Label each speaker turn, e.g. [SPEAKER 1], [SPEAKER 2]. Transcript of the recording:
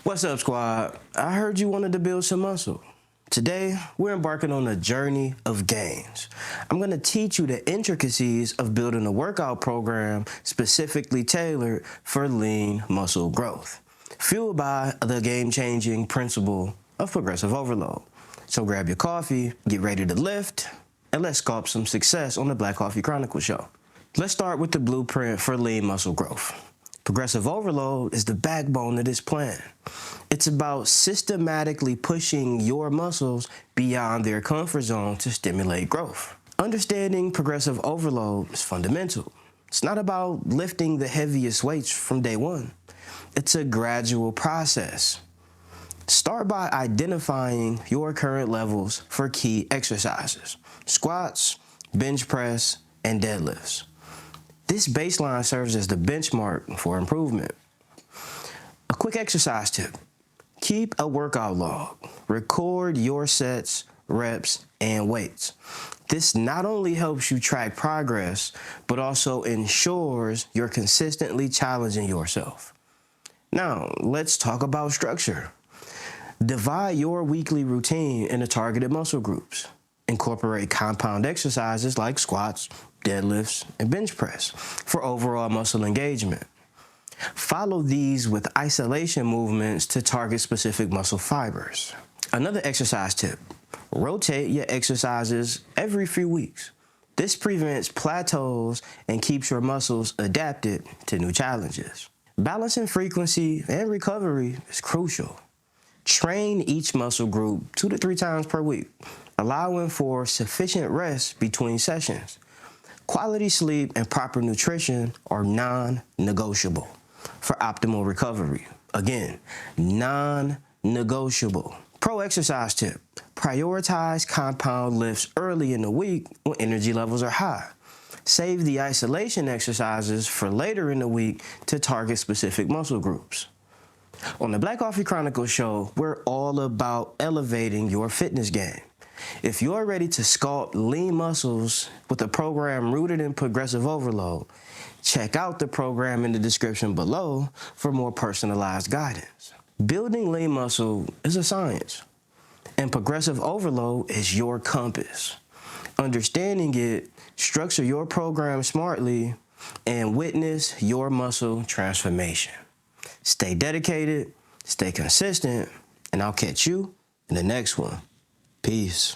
[SPEAKER 1] What's up, squad? I heard you wanted to build some muscle. Today, we're embarking on a journey of gains. I'm going to teach you the intricacies of building a workout program specifically tailored for lean muscle growth, fueled by the game-changing principle of progressive overload. So grab your coffee, get ready to lift, and let's sculpt some success on the Black Coffee Chronicles show. Let's start with the blueprint for lean muscle growth. Progressive overload is the backbone of this plan. It's about systematically pushing your muscles beyond their comfort zone to stimulate growth. Understanding progressive overload is fundamental. It's not about lifting the heaviest weights from day one. It's a gradual process. Start by identifying your current levels for key exercises: squats, bench press, and deadlifts. This baseline serves as the benchmark for improvement. A quick exercise tip: keep a workout log. Record your sets, reps, and weights. This not only helps you track progress, but also ensures you're consistently challenging yourself. Now, let's talk about structure. Divide your weekly routine into targeted muscle groups. Incorporate compound exercises like squats, deadlifts, and bench press for overall muscle engagement. Follow these with isolation movements to target specific muscle fibers. Another exercise tip: rotate your exercises every few weeks. This prevents plateaus and keeps your muscles adapted to new challenges. Balancing frequency and recovery is crucial. Train each muscle group 2 to 3 times per week, allowing for sufficient rest between sessions. Quality sleep and proper nutrition are non-negotiable for optimal recovery. Again, non-negotiable. Pro exercise tip: prioritize compound lifts early in the week when energy levels are high. Save the isolation exercises for later in the week to target specific muscle groups. On the Black Coffee Chronicles show, we're all about elevating your fitness game. If you're ready to sculpt lean muscles with a program rooted in progressive overload, check out the program in the description below for more personalized guidance. Building lean muscle is a science, and progressive overload is your compass. Understanding it, structure your program smartly, and witness your muscle transformation. Stay dedicated, stay consistent, and I'll catch you in the next one. Peace.